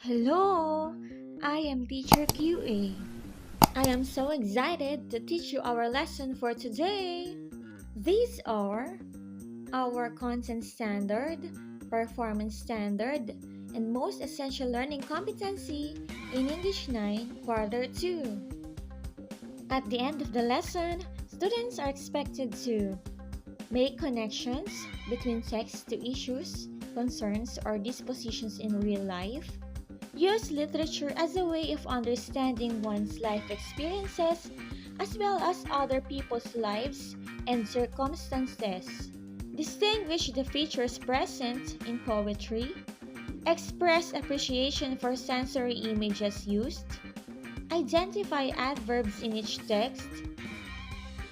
Hello, I am Teacher QA. I am so excited to teach you our lesson for today. These are our content standard, performance standard, and most essential learning competency in English 9 Quarter 2. At the end of the lesson, students are expected to make connections between text to issues, concerns, or dispositions in real life. Use literature as a way of understanding one's life experiences as well as other people's lives and circumstances. Distinguish the features present in poetry. Express appreciation for sensory images used. Identify adverbs in each text.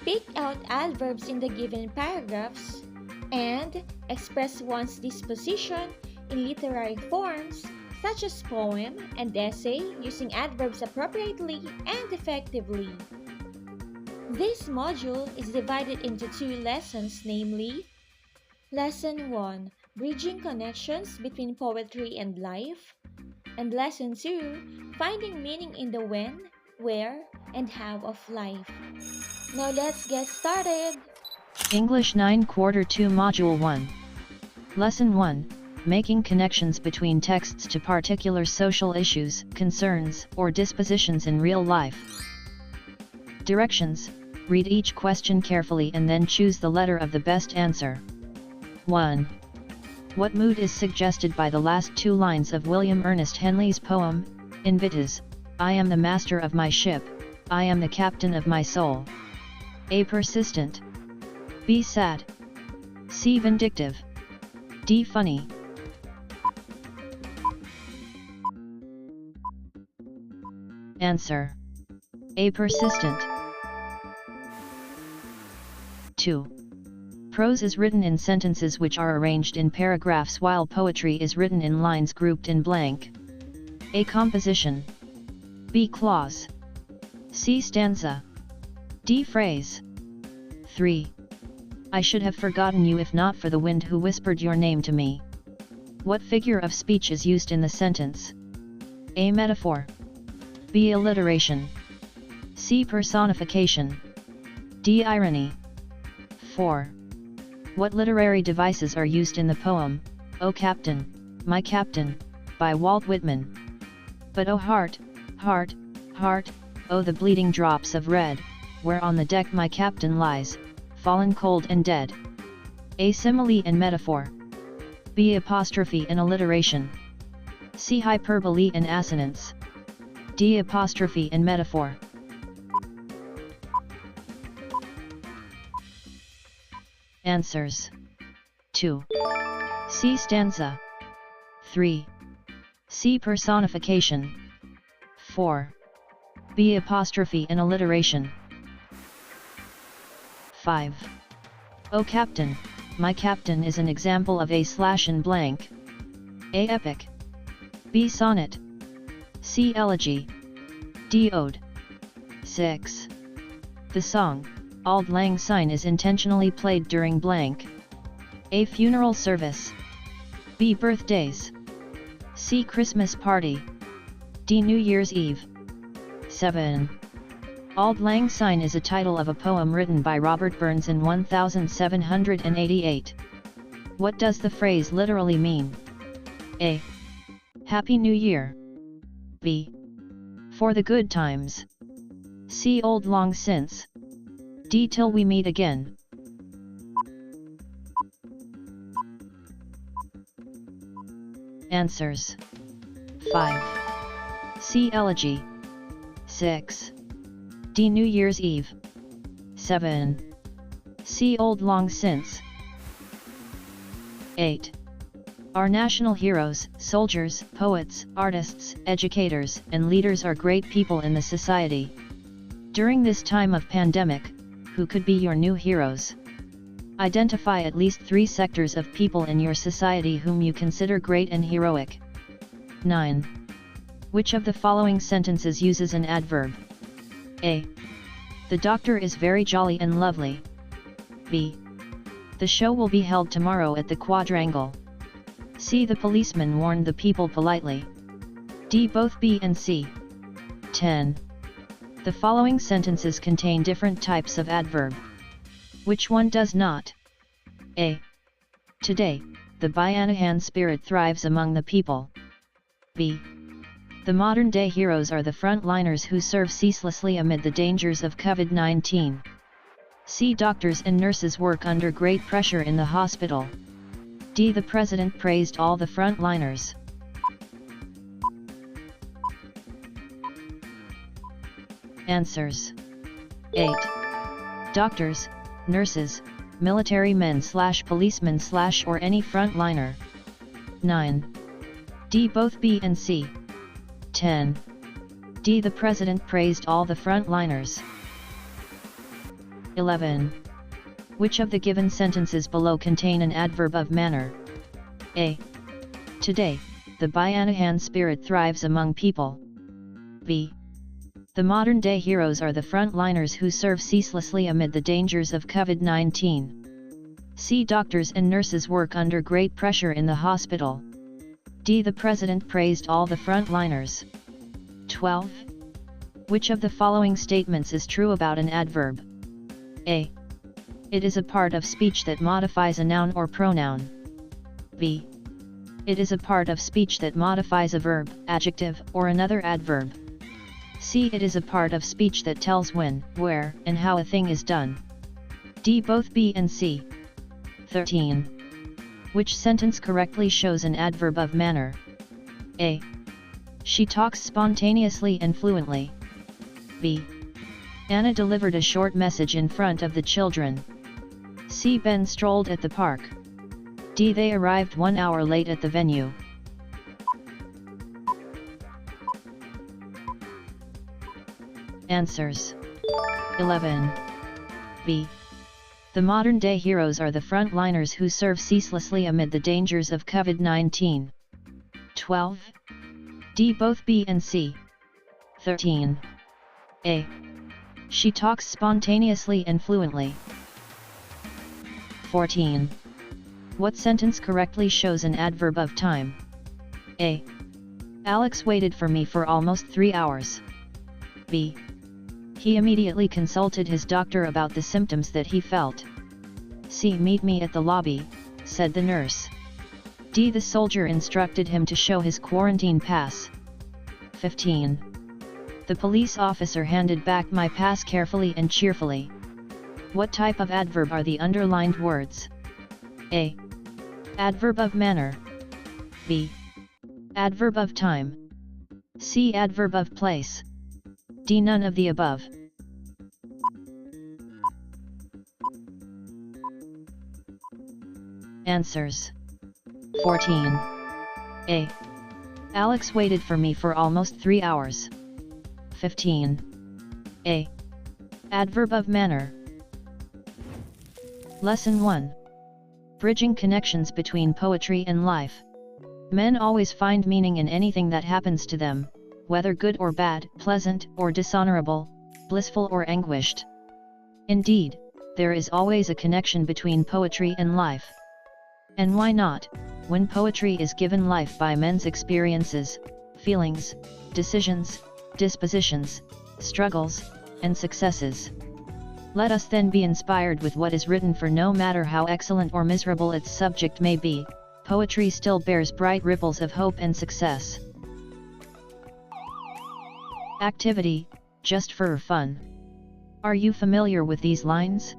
Pick out adverbs in the given paragraphs. And express one's disposition in literary forms such as poem and essay using adverbs appropriately and effectively. This module is divided into two lessons, namely, Lesson 1, Bridging Connections Between Poetry and Life, and Lesson 2, Finding Meaning in the When, Where, and How of Life. Now let's get started! English 9 Quarter 2 Module 1. Lesson 1, Making Connections Between Texts to Particular Social Issues, Concerns, or Dispositions in Real Life. Directions: read each question carefully and then choose the letter of the best answer. 1. What mood is suggested by the last two lines of William Ernest Henley's poem, Invictus? I am the master of my ship, I am the captain of my soul. A. Persistent. B. Sad. C. Vindictive. D. Funny. Answer: A. Persistent. 2. Prose is written in sentences which are arranged in paragraphs while poetry is written in lines grouped in blank. A. Composition. B. Clause. C. Stanza. D. Phrase. 3. I should have forgotten you if not for the wind who whispered your name to me. What figure of speech is used in the sentence? A. Metaphor. B. Alliteration. C. Personification. D. Irony. 4. What literary devices are used in the poem, O Captain, My Captain, by Walt Whitman? But oh heart, heart, heart, oh the bleeding drops of red, where on the deck my captain lies, fallen cold and dead. A. Simile and metaphor. B. Apostrophe and alliteration. C. Hyperbole and assonance. D. Apostrophe and metaphor. Answers: 2. C. Stanza. 3. C. Personification. 4. B. Apostrophe and alliteration. 5. O Captain, My Captain is an example of A/and A. Epic. B. Sonnet. C. Elegy. D. Ode. 6. The song, Auld Lang Syne is intentionally played during blank. A. Funeral service. B. Birthdays. C. Christmas party. D. New Year's Eve. 7. Auld Lang Syne is a title of a poem written by Robert Burns in 1788. What does the phrase literally mean? A. Happy New Year. B. For the good times. C. Old long since. D. Till we meet again. Answers: 5. C. Elegy. 6. D. New Year's Eve. 7. C. Old long since. 8. Our national heroes, soldiers, poets, artists, educators, and leaders are great people in the society. During this time of pandemic, who could be your new heroes? Identify at least 3 sectors of people in your society whom you consider great and heroic. 9. Which of the following sentences uses an adverb? A. The doctor is very jolly and lovely. B. The show will be held tomorrow at the Quadrangle. C. The policeman warned the people politely. D. Both B and C. 10. The following sentences contain different types of adverb. Which one does not? A. Today, the Bayanihan spirit thrives among the people. B. The modern-day heroes are the frontliners who serve ceaselessly amid the dangers of COVID-19. C. Doctors and nurses work under great pressure in the hospital. D. The President praised all the frontliners. Answers. 8. Doctors, nurses, military men/policemen/ or any frontliner. 9. D. Both B and C. 10. D. The President praised all the frontliners. 11. Which of the given sentences below contain an adverb of manner? A. Today, the Bayanihan spirit thrives among people. B. The modern-day heroes are the frontliners who serve ceaselessly amid the dangers of COVID-19. C. Doctors and nurses work under great pressure in the hospital. D. The President praised all the frontliners. 12. Which of the following statements is true about an adverb? A. It is a part of speech that modifies a noun or pronoun. B. It is a part of speech that modifies a verb, adjective, or another adverb. C. It is a part of speech that tells when, where, and how a thing is done. D. Both B and C. 13. Which sentence correctly shows an adverb of manner? A. She talks spontaneously and fluently. B. Anna delivered a short message in front of the children. C. Ben strolled at the park. D. They arrived 1 hour late at the venue. Answers. 11. B. The modern-day heroes are the frontliners who serve ceaselessly amid the dangers of COVID-19. 12. D. Both B and C. 13. A. She talks spontaneously and fluently. 14. What sentence correctly shows an adverb of time? A. Alex waited for me for almost 3 hours. B. He immediately consulted his doctor about the symptoms that he felt. C. Meet me at the lobby, said the nurse. D. The soldier instructed him to show his quarantine pass. 15. The police officer handed back my pass carefully and cheerfully. What type of adverb are the underlined words? A. Adverb of manner. B. Adverb of time. C. Adverb of place. D. None of the above. Answers. 14. A. Alex waited for me for almost 3 hours. 15. A. Adverb of manner. Lesson 1. Bridging connections between poetry and life. Men always find meaning in anything that happens to them, whether good or bad, pleasant or dishonorable, blissful or anguished. Indeed, there is always a connection between poetry and life. And why not, when poetry is given life by men's experiences, feelings, decisions, dispositions, struggles, and successes? Let us then be inspired with what is written, for no matter how excellent or miserable its subject may be, poetry still bears bright ripples of hope and success. Activity, just for fun. Are you familiar with these lines?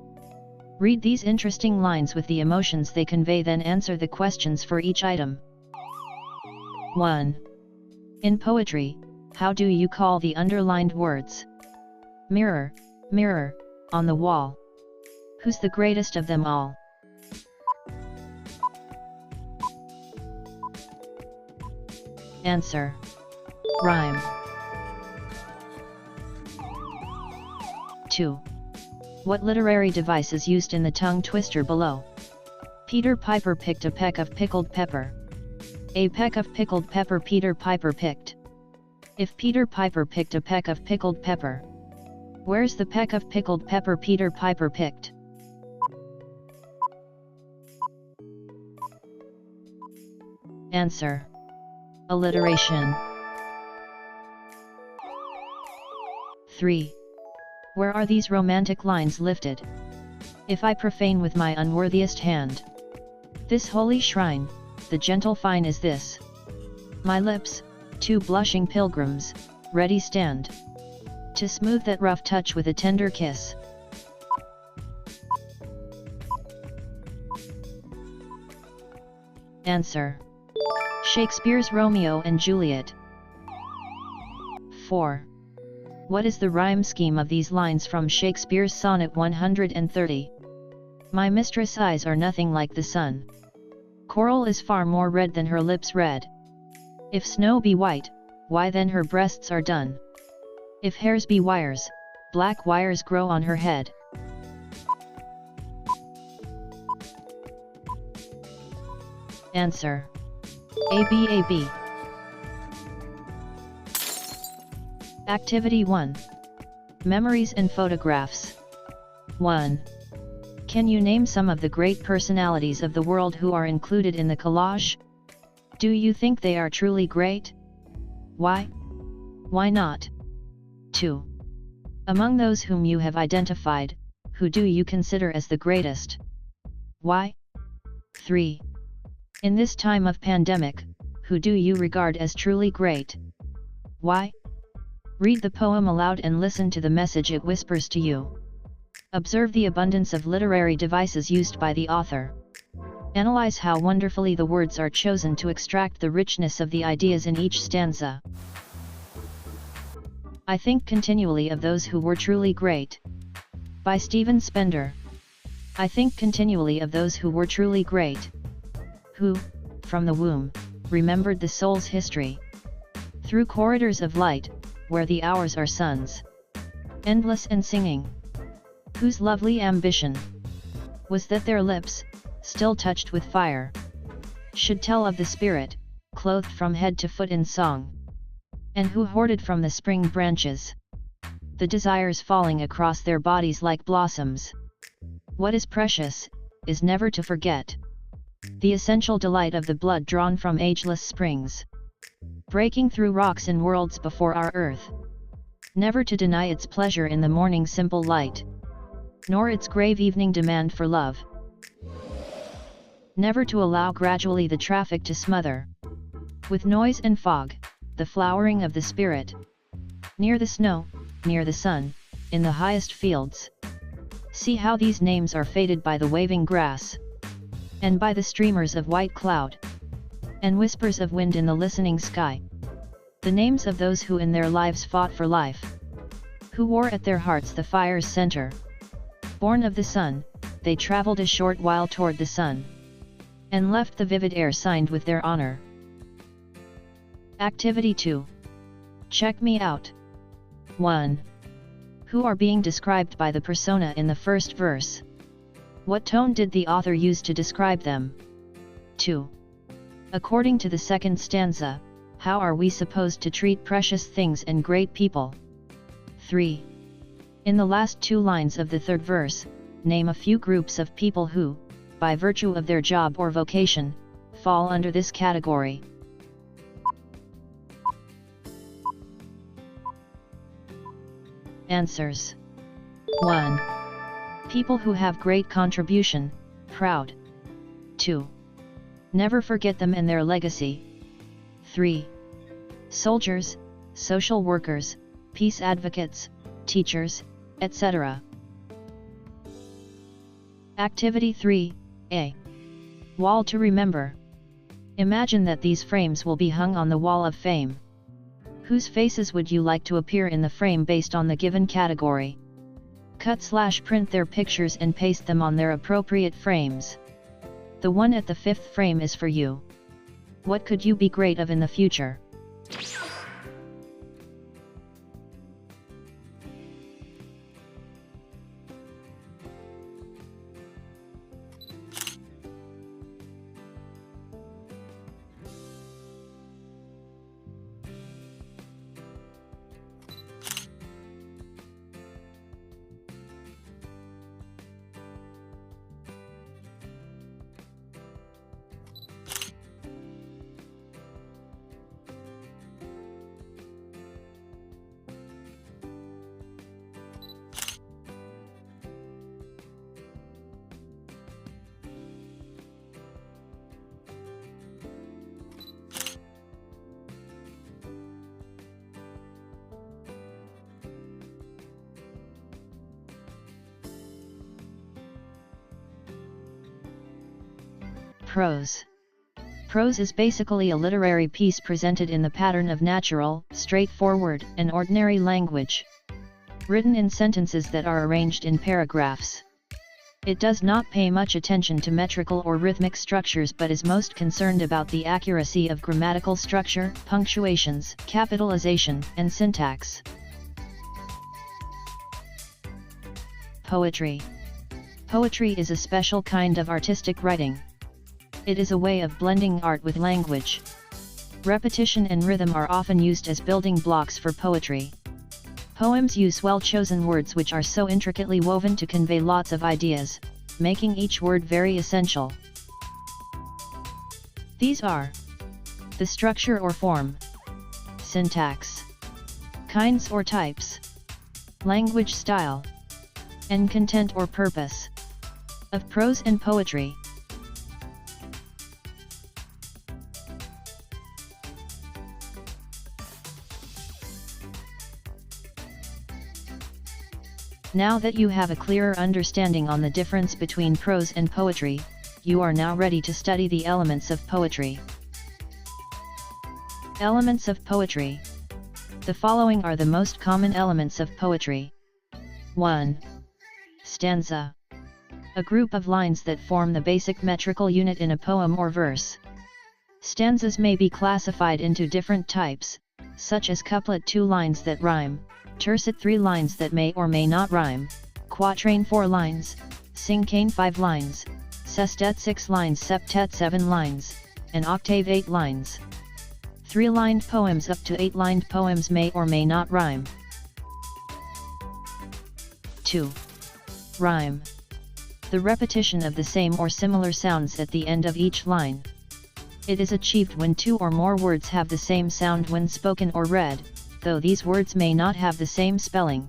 Read these interesting lines with the emotions they convey, then answer the questions for each item. 1. In poetry, how do you call the underlined words? Mirror, mirror, on the wall. Who's the greatest of them all? Answer. Rhyme. 2. What literary device is used in the tongue twister below? Peter Piper picked a peck of pickled pepper. A peck of pickled pepper Peter Piper picked. If Peter Piper picked a peck of pickled pepper, where's the peck of pickled pepper Peter Piper picked? Answer. Alliteration. 3. Where are these romantic lines lifted? If I profane with my unworthiest hand this holy shrine, the gentle fine is this. My lips, two blushing pilgrims, ready stand to smooth that rough touch with a tender kiss. Answer: Shakespeare's Romeo and Juliet. 4. What is the rhyme scheme of these lines from Shakespeare's Sonnet 130? My mistress' eyes are nothing like the sun. Coral is far more red than her lips red. If snow be white, why then her breasts are dun. If hairs be wires, black wires grow on her head. Answer: ABAB. Activity 1. Memories and photographs. 1. Can you name some of the great personalities of the world who are included in the collage? Do you think they are truly great? Why? Why not? 2. Among those whom you have identified, who do you consider as the greatest? Why? 3. In this time of pandemic, who do you regard as truly great? Why? Read the poem aloud and listen to the message it whispers to you. Observe the abundance of literary devices used by the author. Analyze how wonderfully the words are chosen to extract the richness of the ideas in each stanza. I think continually of those who were truly great. By Stephen Spender. I think continually of those who were truly great. Who, from the womb, remembered the soul's history. Through corridors of light, where the hours are suns, endless and singing. Whose lovely ambition was that their lips, still touched with fire, should tell of the spirit, clothed from head to foot in song. And who hoarded from the spring branches the desires falling across their bodies like blossoms. What is precious, is never to forget the essential delight of the blood drawn from ageless springs, breaking through rocks and worlds before our earth. Never to deny its pleasure in the morning simple light, nor its grave evening demand for love. Never to allow gradually the traffic to smother, with noise and fog, the flowering of the spirit. Near the snow, near the sun, in the highest fields. See how these names are faded by the waving grass, and by the streamers of white cloud, and whispers of wind in the listening sky. The names of those who in their lives fought for life, who wore at their hearts the fire's center. Born of the sun, they traveled a short while toward the sun, and left the vivid air signed with their honor. Activity 2. Check me out. 1. Who are being described by the persona in the first verse? What tone did the author use to describe them? 2. According to the second stanza, how are we supposed to treat precious things and great people? 3. In the last two lines of the third verse, name a few groups of people who, by virtue of their job or vocation, fall under this category. Answers. 1. People who have great contribution, proud. 2. Never forget them and their legacy. 3. Soldiers, social workers, peace advocates, teachers, etc. Activity 3A. Wall to remember. Imagine that these frames will be hung on the wall of fame. Whose faces would you like to appear in the frame based on the given category? Cut/print their pictures and paste them on their appropriate frames. The one at the fifth frame is for you. What could you be great of in the future? Prose. Prose is basically a literary piece presented in the pattern of natural, straightforward, and ordinary language, written in sentences that are arranged in paragraphs. It does not pay much attention to metrical or rhythmic structures but is most concerned about the accuracy of grammatical structure, punctuations, capitalization, and syntax. Poetry. Poetry is a special kind of artistic writing. It is a way of blending art with language. Repetition and rhythm are often used as building blocks for poetry. Poems use well-chosen words which are so intricately woven to convey lots of ideas, making each word very essential. These are the structure or form, syntax, kinds or types, language style, and content or purpose of prose and poetry. Now that you have a clearer understanding on the difference between prose and poetry, you are now ready to study the elements of poetry. Elements of poetry. The following are the most common elements of poetry. 1. Stanza. A group of lines that form the basic metrical unit in a poem or verse. Stanzas may be classified into different types, such as couplet 2 lines that rhyme, tercet 3 lines that may or may not rhyme, quatrain 4 lines, cinquain 5 lines, sestet 6 lines, septet 7 lines, and octave 8 lines. 3-lined poems up to 8-lined poems may or may not rhyme. 2. Rhyme. The repetition of the same or similar sounds at the end of each line. It is achieved when 2 or more words have the same sound when spoken or read, though these words may not have the same spelling.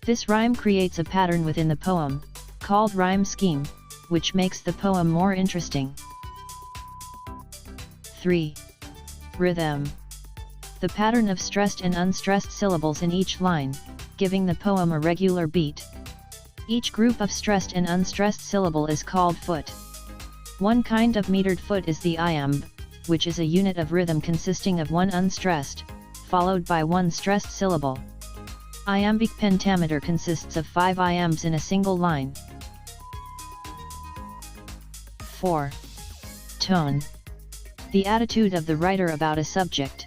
This rhyme creates a pattern within the poem, called rhyme scheme, which makes the poem more interesting. 3. Rhythm. The pattern of stressed and unstressed syllables in each line, giving the poem a regular beat. Each group of stressed and unstressed syllable is called foot. One kind of metered foot is the iamb, which is a unit of rhythm consisting of one unstressed, followed by one stressed syllable. Iambic pentameter consists of 5 iambs in a single line. 4. Tone. The attitude of the writer about a subject.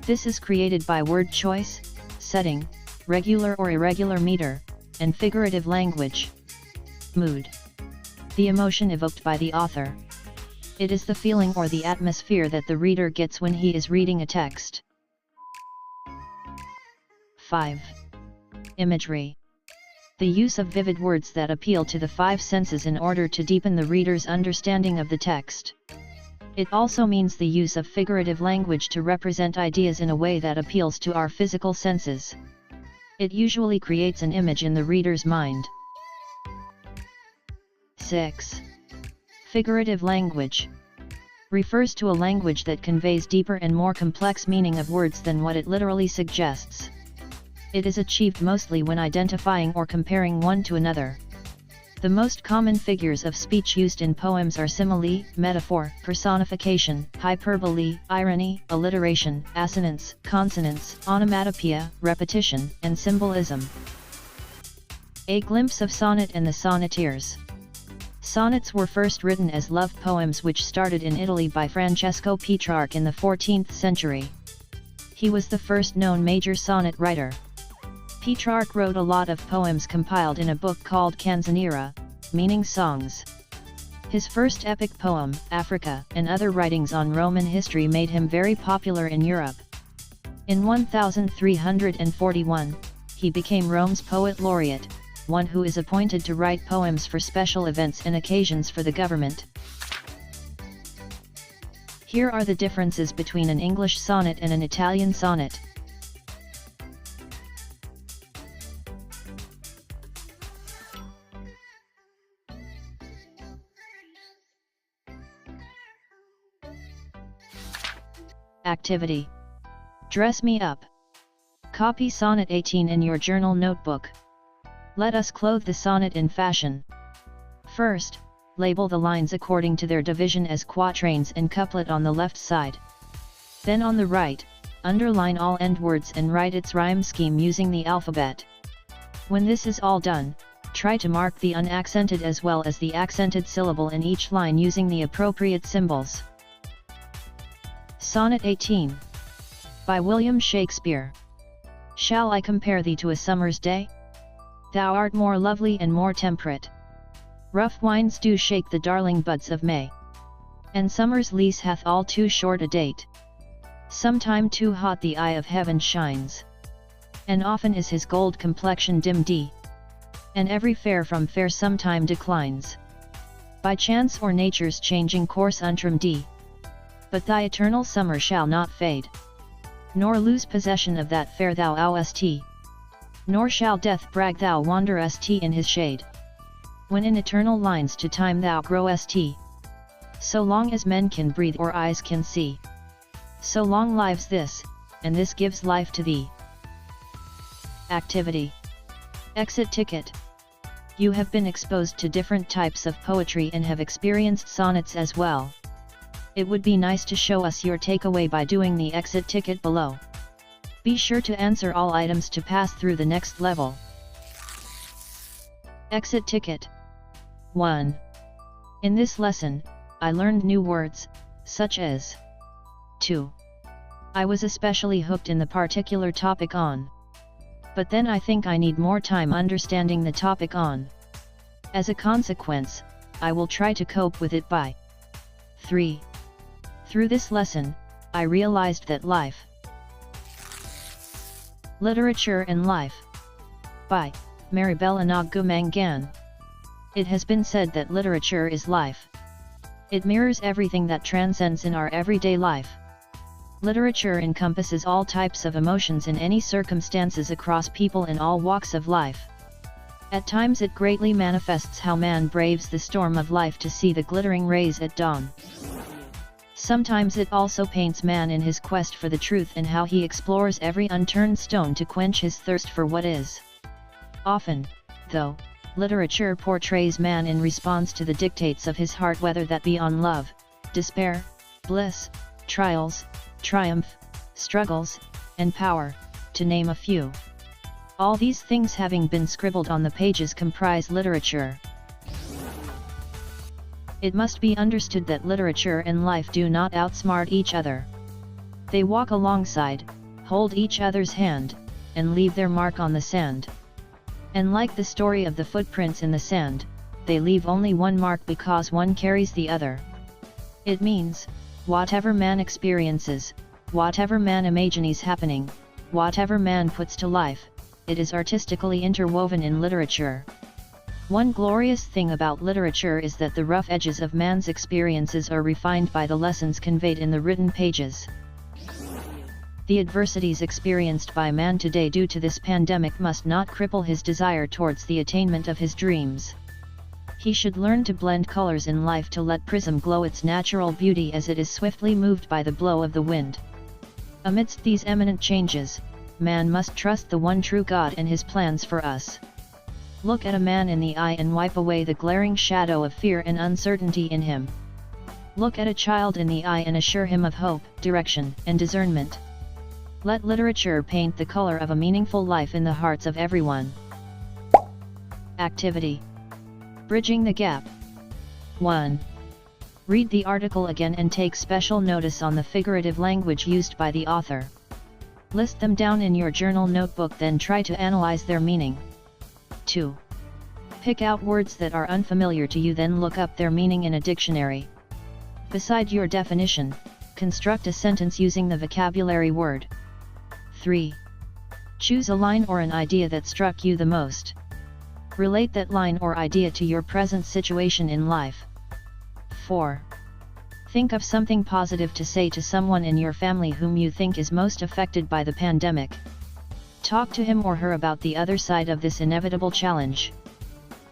This is created by word choice, setting, regular or irregular meter, and figurative language. Mood. The emotion evoked by the author. It is the feeling or the atmosphere that the reader gets when he is reading a text. 5. Imagery. The use of vivid words that appeal to the 5 senses in order to deepen the reader's understanding of the text. It also means the use of figurative language to represent ideas in a way that appeals to our physical senses. It usually creates an image in the reader's mind. 6. Figurative language. Refers to a language that conveys deeper and more complex meaning of words than what it literally suggests. It is achieved mostly when identifying or comparing one to another. The most common figures of speech used in poems are simile, metaphor, personification, hyperbole, irony, alliteration, assonance, consonance, onomatopoeia, repetition, and symbolism. A glimpse of sonnet and the sonneteers. Sonnets were first written as love poems which started in Italy by Francesco Petrarch in the 14th century. He was the first known major sonnet writer. Petrarch wrote a lot of poems compiled in a book called Canzoniera, meaning songs. His first epic poem, Africa, and other writings on Roman history made him very popular in Europe. In 1341, he became Rome's poet laureate, one who is appointed to write poems for special events and occasions for the government. Here are the differences between an English sonnet and an Italian sonnet. Activity. Dress me up. Copy Sonnet 18 in your journal notebook. Let us clothe the sonnet in fashion. First, label the lines according to their division as quatrains and couplet on the left side. Then on the right, underline all end words and write its rhyme scheme using the alphabet. When this is all done, try to mark the unaccented as well as the accented syllable in each line using the appropriate symbols. Sonnet 18. By William Shakespeare. Shall I compare thee to a summer's day? Thou art more lovely and more temperate. Rough winds do shake the darling buds of May, and summer's lease hath all too short a date. Sometime too hot the eye of heaven shines, and often is his gold complexion dimmed, and every fair from fair sometime declines, by chance or nature's changing course untrimmed. But thy eternal summer shall not fade, nor lose possession of that fair thou owest, nor shall death brag thou wanderest in his shade, when in eternal lines to time thou growest. So long as men can breathe or eyes can see, so long lives this, and this gives life to thee. Activity. Exit ticket. You have been exposed to different types of poetry and have experienced sonnets as well. It would be nice to show us your takeaway by doing the exit ticket below. Be sure to answer all items to pass through the next level. Exit ticket. 1. In this lesson, I learned new words, such as 2. I was especially hooked in the particular topic on. But then I think I need more time understanding the topic on. As a consequence, I will try to cope with it by 3. Through this lesson, I realized that life. Literature and Life. By Maribel Anagumangan. It has been said that literature is life. It mirrors everything that transcends in our everyday life. Literature encompasses all types of emotions in any circumstances across people in all walks of life. At times it greatly manifests how man braves the storm of life to see the glittering rays at dawn. Sometimes it also paints man in his quest for the truth and how he explores every unturned stone to quench his thirst for what is. Often, though, literature portrays man in response to the dictates of his heart, whether that be on love, despair, bliss, trials, triumph, struggles, and power, to name a few. All these things having been scribbled on the pages comprise literature. It must be understood that literature and life do not outsmart each other. They walk alongside, hold each other's hand, and leave their mark on the sand. And like the story of the footprints in the sand, they leave only one mark because one carries the other. It means, whatever man experiences, whatever man imagines happening, whatever man puts to life, it is artistically interwoven in literature. One glorious thing about literature is that the rough edges of man's experiences are refined by the lessons conveyed in the written pages. The adversities experienced by man today due to this pandemic must not cripple his desire towards the attainment of his dreams. He should learn to blend colors in life to let prism glow its natural beauty as it is swiftly moved by the blow of the wind. Amidst these eminent changes, man must trust the one true God and his plans for us. Look at a man in the eye and wipe away the glaring shadow of fear and uncertainty in him. Look at a child in the eye and assure him of hope, direction, and discernment. Let literature paint the color of a meaningful life in the hearts of everyone. Activity. Bridging the gap. 1. Read the article again and take special notice on the figurative language used by the author. List them down in your journal notebook, then try to analyze their meaning. 2. Pick out words that are unfamiliar to you, then look up their meaning in a dictionary. Beside your definition, construct a sentence using the vocabulary word. 3. Choose a line or an idea that struck you the most. Relate that line or idea to your present situation in life. 4. Think of something positive to say to someone in your family whom you think is most affected by the pandemic. Talk to him or her about the other side of this inevitable challenge.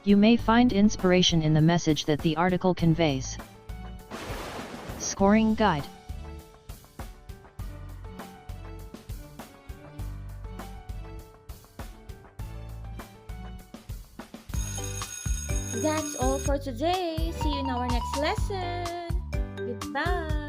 You may find inspiration in the message that the article conveys. Scoring guide. That's all for today. See you in our next lesson. Goodbye.